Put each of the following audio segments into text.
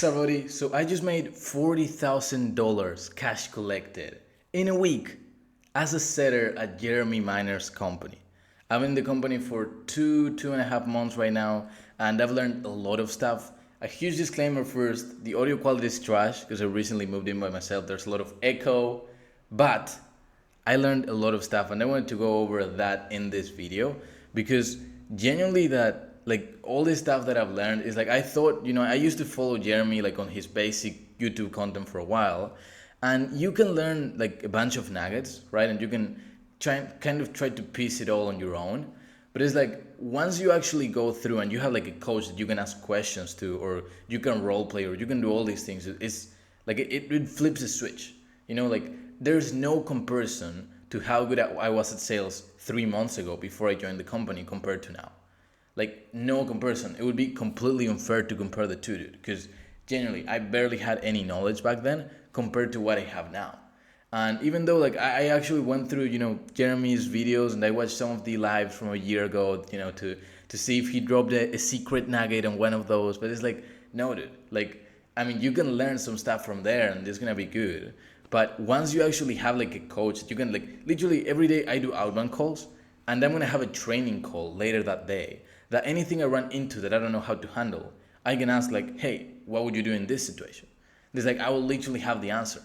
Everybody, so I just made $40,000 cash collected in a week as a setter at Jeremy Miner's company. I'm in the company for two and a half months right now, and I've learned a lot of stuff. A huge disclaimer first, the audio quality is trash because I recently moved in by myself. There's a lot of echo, but I learned a lot of stuff and I wanted to go over that in this video because genuinely that like all this stuff that I've learned is like I thought, I used to follow Jeremy like on his basic YouTube content for a while, and you can learn like a bunch of nuggets, right? And you can try to piece it all on your own. But it's like once you actually go through and you have like a coach that you can ask questions to, or you can role play, or you can do all these things, it's like it flips a switch. Like there's no comparison to how good I was at sales 3 months ago before I joined the company compared to now. Like no comparison. It would be completely unfair to compare the two, dude. Because genuinely, I barely had any knowledge back then compared to what I have now. And even though like I actually went through, Jeremy's videos and I watched some of the lives from a year ago, to see if he dropped a secret nugget on one of those. But it's like, no, dude. Like, I mean, you can learn some stuff from there and it's gonna be good. But once you actually have like a coach that you can like literally every day I do outbound calls, and I'm gonna have a training call later that day that anything I run into that I don't know how to handle, I can ask like, hey, what would you do in this situation? It's like I will literally have the answer.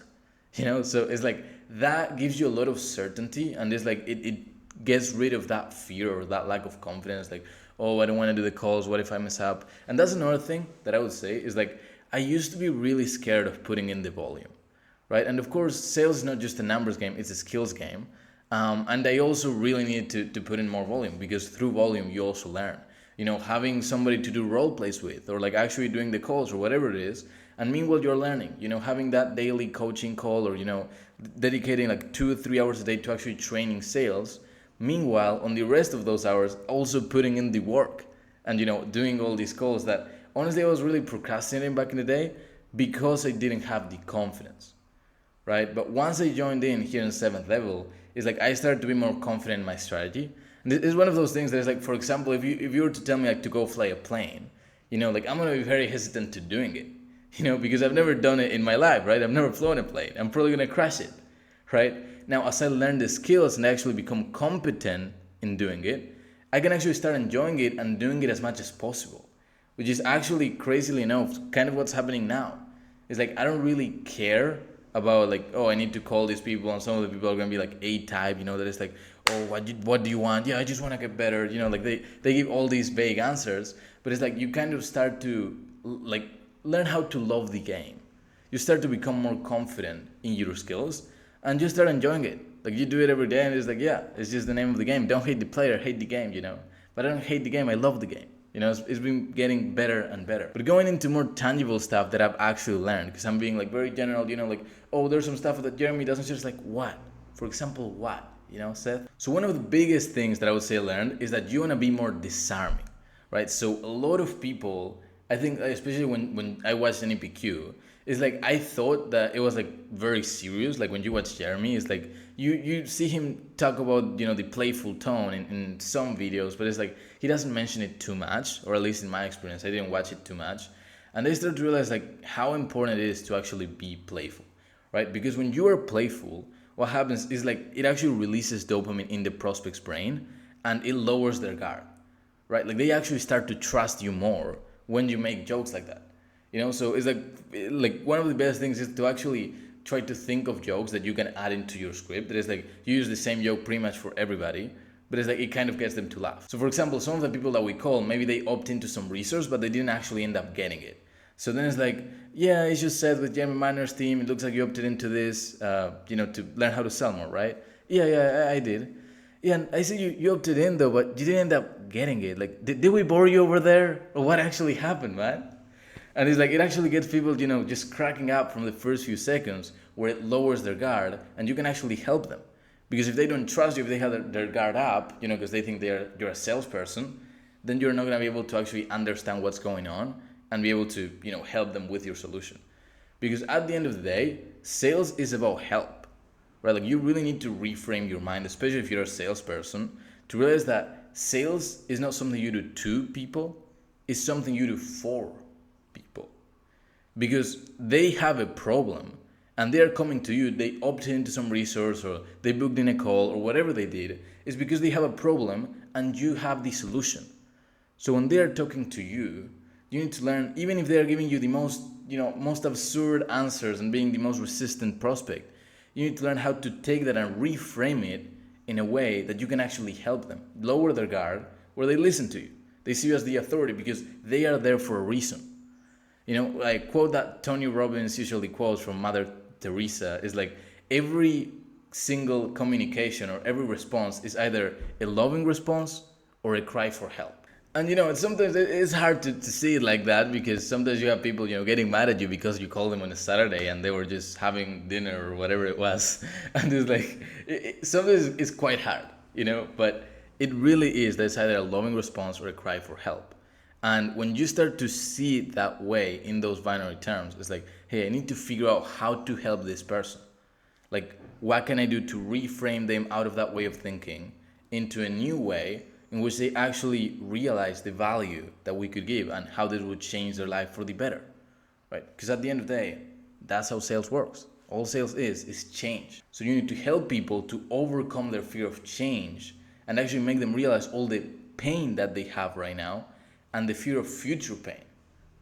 So it's like that gives you a lot of certainty, and it's like it gets rid of that fear or that lack of confidence, like, oh, I don't want to do the calls, what if I mess up? And that's another thing that I would say is like I used to be really scared of putting in the volume, right? And of course sales is not just a numbers game, it's a skills game. And I also really need to put in more volume, because through volume you also learn. Having somebody to do role plays with, or like actually doing the calls or whatever it is, and meanwhile you're learning. Having that daily coaching call, or dedicating like 2 or 3 hours a day to actually training sales. Meanwhile, on the rest of those hours, also putting in the work and doing all these calls that honestly I was really procrastinating back in the day because I didn't have the confidence, right? But once I joined in here in 7th level, it's like I started to be more confident in my strategy. And it's one of those things that is like, for example, if you were to tell me like to go fly a plane, like I'm gonna be very hesitant to doing it, because I've never done it in my life, right? I've never flown a plane. I'm probably gonna crash it, right? Now, as I learn the skills and actually become competent in doing it, I can actually start enjoying it and doing it as much as possible, which is actually crazily enough kind of what's happening now. It's like I don't really care about like, oh, I need to call these people, and some of the people are gonna be like A-type, that is like, oh, what do you want? Yeah, I just want to get better. Like they give all these vague answers, but it's like you kind of start to like learn how to love the game. You start to become more confident in your skills, and you start enjoying it. Like you do it every day, and it's like, yeah, it's just the name of the game. Don't hate the player, hate the game. But I don't hate the game. I love the game. It's been getting better and better. But going into more tangible stuff that I've actually learned, because I'm being like very general, like, oh, there's some stuff that Jeremy doesn't just like, what? For example, what? Seth? So one of the biggest things that I would say I learned is that you want to be more disarming, right? So a lot of people, I think, especially when I watched NEPQ, it's like I thought that it was like very serious. Like when you watch Jeremy, it's like you see him talk about the playful tone in some videos, but it's like he doesn't mention it too much, or at least in my experience, I didn't watch it too much. And I started to realize like how important it is to actually be playful, right? Because when you are playful, what happens is like it actually releases dopamine in the prospect's brain, and it lowers their guard, right? Like they actually start to trust you more when you make jokes like that. So it's like one of the best things is to actually try to think of jokes that you can add into your script. That is like you use the same joke pretty much for everybody, but it's like it kind of gets them to laugh. So for example, some of the people that we call, maybe they opt into some resource, but they didn't actually end up getting it. So then it's like, yeah, it's just said with Jeremy Miner's team, it looks like you opted into this, to learn how to sell more, right? Yeah, I did. Yeah, and I see you opted in though, but you didn't end up getting it. Like, did we bore you over there? Or what actually happened, man? And it's like, it actually gets people, just cracking up from the first few seconds, where it lowers their guard, and you can actually help them. Because if they don't trust you, if they have their guard up, because they think you're a salesperson, then you're not going to be able to actually understand what's going on and be able to, help them with your solution. Because at the end of the day, sales is about help, right? Like you really need to reframe your mind, especially if you're a salesperson, to realize that sales is not something you do to people, it's something you do for people. because they have a problem and they are coming to you. They opted into some resource or they booked in a call or whatever they did. It's because they have a problem and you have the solution. So when they are talking to you, you need to learn, even if they are giving you the most absurd answers and being the most resistant prospect, you need to learn how to take that and reframe it in a way that you can actually help them lower their guard, where they listen to you. They see you as the authority because they are there for a reason. I quote that Tony Robbins usually quotes from Mother Teresa is like, every single communication or every response is either a loving response or a cry for help. And sometimes it's hard to see it like that, because sometimes you have people getting mad at you because you called them on a Saturday and they were just having dinner or whatever it was. And it's like, sometimes it's quite hard, but it really is. There's either a loving response or a cry for help. And when you start to see it that way in those binary terms, it's like, hey, I need to figure out how to help this person. Like, what can I do to reframe them out of that way of thinking into a new way in which they actually realize the value that we could give and how this would change their life for the better, right? Because at the end of the day, that's how sales works. All sales is change. So you need to help people to overcome their fear of change and actually make them realize all the pain that they have right now and the fear of future pain,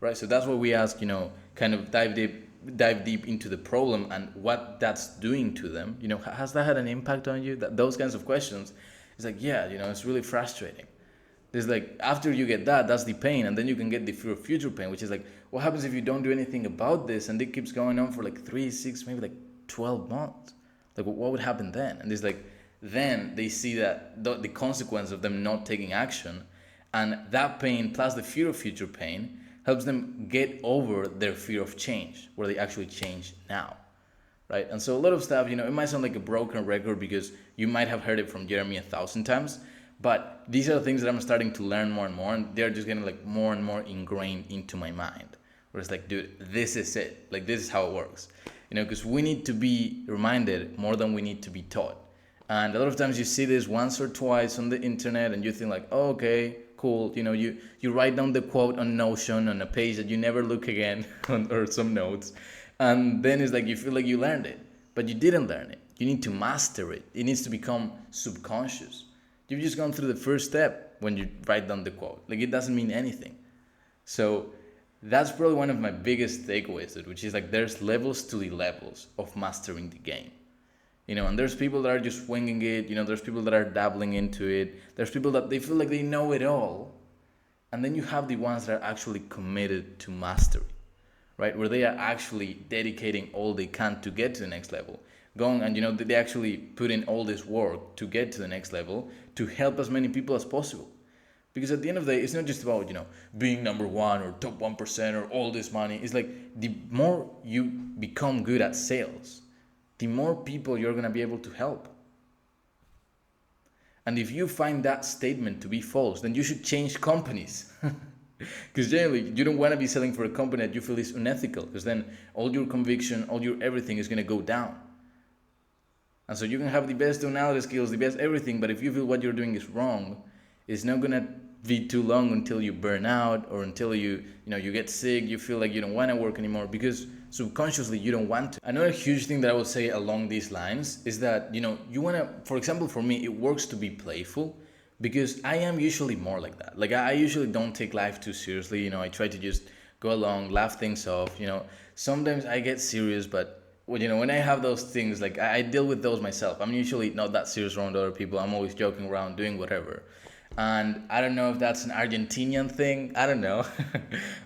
right? So that's what we ask, kind of dive deep into the problem and what that's doing to them. Has that had an impact on you? Those kinds of questions. It's like, yeah, it's really frustrating. It's like, after you get that, that's the pain, and then you can get the fear of future pain, which is like, what happens if you don't do anything about this and it keeps going on for like 3, 6, maybe like 12 months? Like, what would happen then? And it's like, then they see that the consequence of them not taking action, and that pain plus the fear of future pain helps them get over their fear of change, where they actually change now. Right? And so a lot of stuff, it might sound like a broken record because you might have heard it from Jeremy 1,000 times, but these are the things that I'm starting to learn more and more, and they're just getting like more and more ingrained into my mind. Where it's like, dude, this is it. Like, this is how it works. Because we need to be reminded more than we need to be taught. And a lot of times you see this once or twice on the internet and you think like, oh, okay, cool. You write down the quote on Notion on a page that you never look again or some notes. And then it's like you feel like you learned it, but you didn't learn it. You need to master it. It needs to become subconscious. You've just gone through the first step when you write down the quote. Like, it doesn't mean anything. So that's probably one of my biggest takeaways, which is like, there's levels to the levels of mastering the game. And there's people that are just winging it. There's people that are dabbling into it. There's people that they feel like they know it all. And then you have the ones that are actually committed to mastery. Right, where they are actually dedicating all they can to get to the next level, going and they actually put in all this work to get to the next level to help as many people as possible. Because at the end of the day, it's not just about being number one or top 1% or all this money. It's like, the more you become good at sales, the more people you're gonna be able to help. And if you find that statement to be false, then you should change companies. Because generally, you don't want to be selling for a company that you feel is unethical, because then all your conviction, all your everything is going to go down. And so you can have the best tonality skills, the best everything, but if you feel what you're doing is wrong, it's not going to be too long until you burn out or until you get sick, you feel like you don't want to work anymore because subconsciously you don't want to. Another huge thing that I would say along these lines is that, you want to, for example, for me, it works to be playful. Because I am usually more like that. Like, I usually don't take life too seriously. I try to just go along, laugh things off. Sometimes I get serious, but when I have those things, like, I deal with those myself. I'm usually not that serious around other people. I'm always joking around, doing whatever. And I don't know if that's an Argentinian thing. I don't know.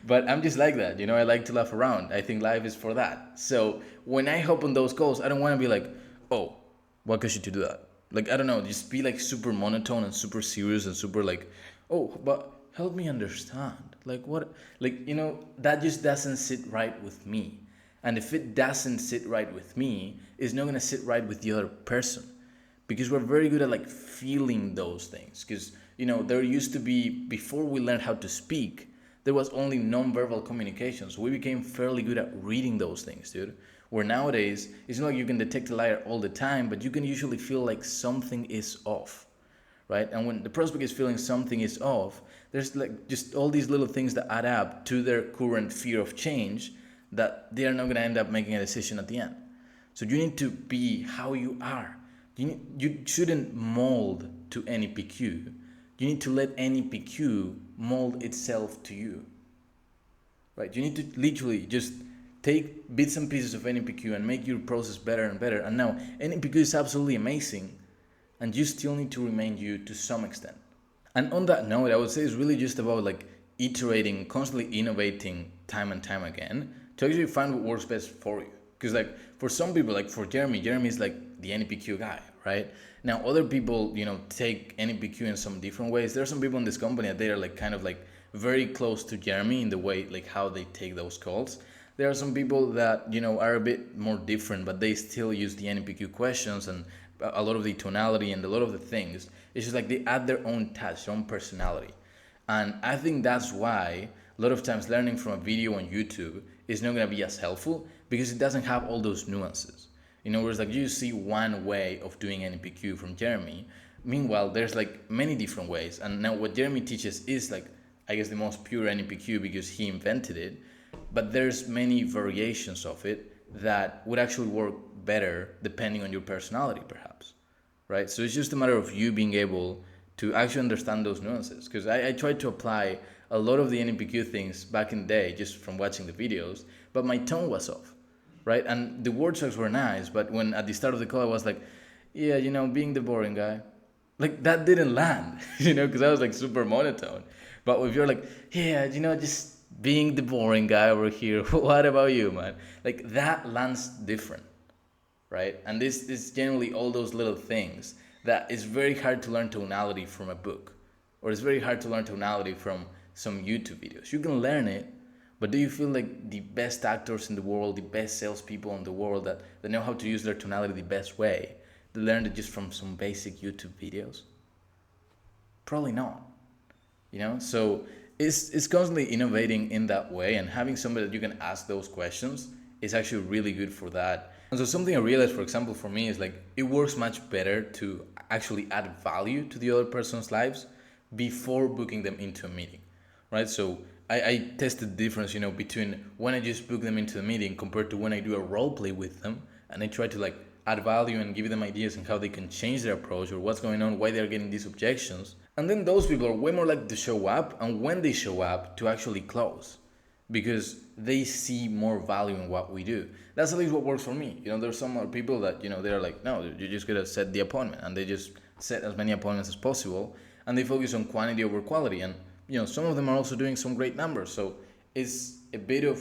But I'm just like that. I like to laugh around. I think life is for that. So when I hop on those calls, I don't want to be like, oh, what caused you to do that? Like, I don't know, just be like super monotone and super serious and super like, oh, but help me understand. Like, what? Like, that just doesn't sit right with me. And if it doesn't sit right with me, it's not going to sit right with the other person. Because we're very good at like feeling those things. Because, there used to be, before we learned how to speak, there was only non-verbal communication. So we became fairly good at reading those things, dude. Where nowadays, it's not like you can detect a liar all the time, but you can usually feel like something is off, right? And when the prospect is feeling something is off, there's like just all these little things that add up to their current fear of change that they are not going to end up making a decision at the end. So you need to be how you are. You shouldn't mold to NEPQ. You need to let NEPQ mold itself to you. Right? You need to literally just take bits and pieces of NEPQ and make your process better and better. And now NEPQ is absolutely amazing, and you still need to remain you to some extent. And on that note, I would say it's really just about like iterating, constantly innovating time and time again to actually find what works best for you. Because like for some people, like for Jeremy is like the NEPQ guy, right? Now other people, take NEPQ in some different ways. There are some people in this company that they are like kind of like very close to Jeremy in the way like how they take those calls. There are some people that are a bit more different, but they still use the NEPQ questions and a lot of the tonality and a lot of the things. It's just like they add their own touch, their own personality. And I think that's why a lot of times learning from a video on YouTube is not going to be as helpful, because it doesn't have all those nuances. Whereas like you see one way of doing NEPQ from Jeremy. Meanwhile, there's like many different ways. And now what Jeremy teaches is like, I guess, the most pure NEPQ because he invented it. But there's many variations of it that would actually work better depending on your personality, perhaps, right? So it's just a matter of you being able to actually understand those nuances. Because I tried to apply a lot of the NEPQ things back in the day just from watching the videos, but my tone was off, right? And the word choices were nice, but when at the start of the call I was like, yeah, being the boring guy, like that didn't land, because I was like super monotone. But if you're like, yeah, just being the boring guy over here, what about you, man? Like that lands different, right? And this is generally all those little things that is very hard to learn tonality from a book, or it's very hard to learn tonality from some YouTube videos. You can learn it, but do you feel like the best actors in the world, the best salespeople in the world that know how to use their tonality the best way, they learned it just from some basic YouTube videos? Probably not. So it's constantly innovating in that way, and having somebody that you can ask those questions is actually really good for that. And so something I realized, for example, for me is like it works much better to actually add value to the other person's lives before booking them into a meeting, right? So I tested the difference, between when I just book them into a meeting compared to when I do a role play with them, and I try to like add value and give them ideas on how they can change their approach or what's going on, why they're getting these objections. And then those people are way more likely to show up, and when they show up, to actually close, because they see more value in what we do. That's at least what works for me. There's some other people that, they're like, no, you just gotta set the appointment, and they just set as many appointments as possible, and they focus on quantity over quality. And, some of them are also doing some great numbers. So it's a bit of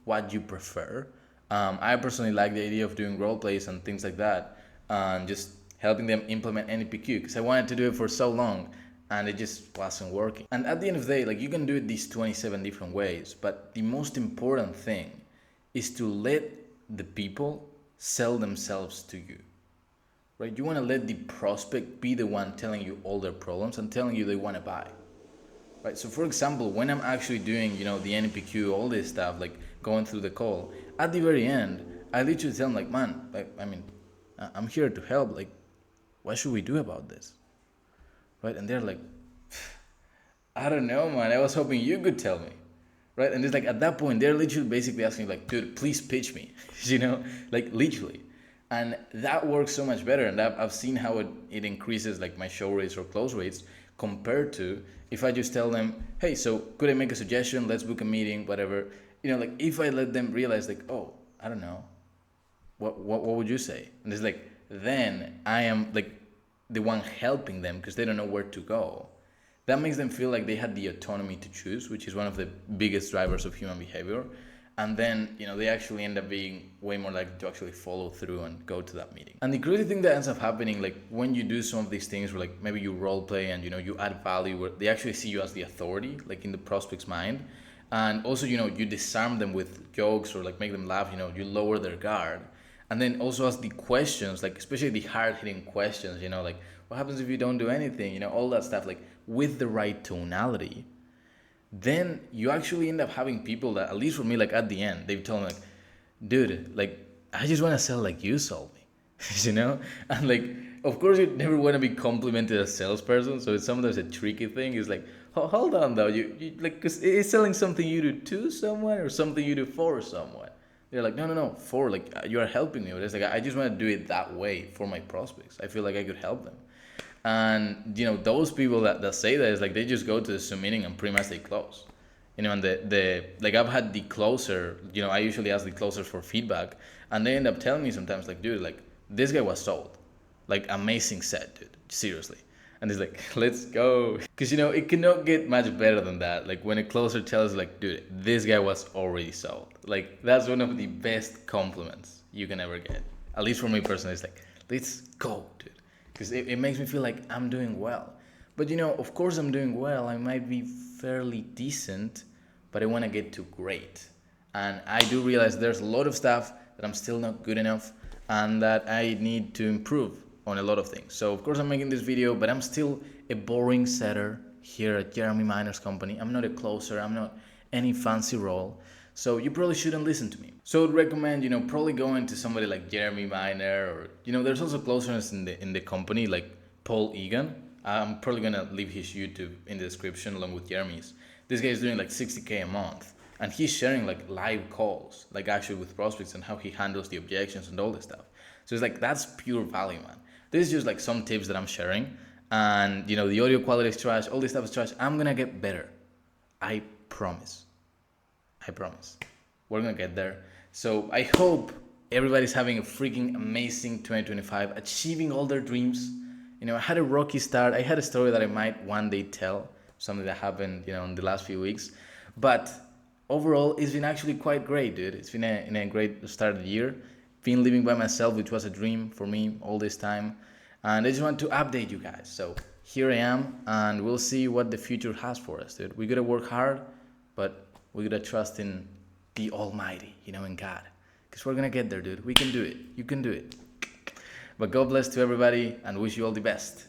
what you prefer. I personally like the idea of doing role plays and things like that, and just helping them implement NEPQ, because I wanted to do it for so long, and it just wasn't working. And at the end of the day, like, you can do it these 27 different ways, but the most important thing is to let the people sell themselves to you, right? You want to let the prospect be the one telling you all their problems and telling you they want to buy, right? So for example, when I'm actually doing, the NEPQ, all this stuff, like going through the call, at the very end, I literally tell them like, man, like, I'm here to help. Like, what should we do about this? Right? And they're like, I don't know, man. I was hoping you could tell me. Right? And it's like, at that point, they're literally basically asking like, dude, please pitch me, like literally. And that works so much better. And I've seen how it increases like my show rates or close rates compared to if I just tell them, hey, so could I make a suggestion? Let's book a meeting, whatever. Like if I let them realize like, oh, I don't know, what would you say? And it's like, then I am like the one helping them because they don't know where to go. That makes them feel like they had the autonomy to choose, which is one of the biggest drivers of human behavior. And then, they actually end up being way more likely to actually follow through and go to that meeting. And the crazy thing that ends up happening, like when you do some of these things where like maybe you role play and, you add value, where they actually see you as the authority, like in the prospect's mind. And also, you disarm them with jokes or like make them laugh, you lower their guard. And then also ask the questions, like especially the hard-hitting questions, like what happens if you don't do anything, all that stuff, like with the right tonality. Then you actually end up having people that, at least for me, like at the end, they've told me like, dude, like I just want to sell like you sold me, And like, of course you never want to be complimented as a salesperson, so it's sometimes a tricky thing. It's like, hold on though, you like, cause it's selling something you do to someone or something you do for someone. They're like, no, no, no, for like you are helping me. But it's like I just want to do it that way for my prospects. I feel like I could help them. And those people that say that is like they just go to the Zoom meeting and pretty much they close. And the like I've had the closer, I usually ask the closers for feedback, and they end up telling me sometimes like, dude, like this guy was sold, like amazing set, dude, seriously. And it's like, let's go, because it cannot get much better than that. Like when a closer tells like, dude, this guy was already sold. Like that's one of the best compliments you can ever get. At least for me personally, it's like, let's go, dude, because it makes me feel like I'm doing well. But of course I'm doing well. I might be fairly decent, but I want to get to great. And I do realize there's a lot of stuff that I'm still not good enough and that I need to improve on a lot of things. So of course I'm making this video, but I'm still a boring setter here at Jeremy Miner's company. I'm not a closer. I'm not any fancy role. So you probably shouldn't listen to me. So I'd recommend, probably going to somebody like Jeremy Miner, or, there's also closers in the company like Paul Egan. I'm probably gonna leave his YouTube in the description along with Jeremy's. This guy is doing like 60K a month, and he's sharing like live calls, like actually with prospects and how he handles the objections and all this stuff. So it's like, that's pure value, man. This is just like some tips that I'm sharing, and the audio quality is trash, all this stuff is trash. I'm gonna get better. I promise. I promise. We're gonna get there. So I hope everybody's having a freaking amazing 2025, achieving all their dreams. I had a rocky start. I had a story that I might one day tell, something that happened, in the last few weeks. But overall, it's been actually quite great, dude. It's been a great start of the year. Been living by myself, which was a dream for me all this time. And I just want to update you guys. So here I am, and we'll see what the future has for us, dude. We gotta work hard, but we gotta trust in the Almighty, in God. Because we're gonna get there, dude. We can do it. You can do it. But God bless to everybody and wish you all the best.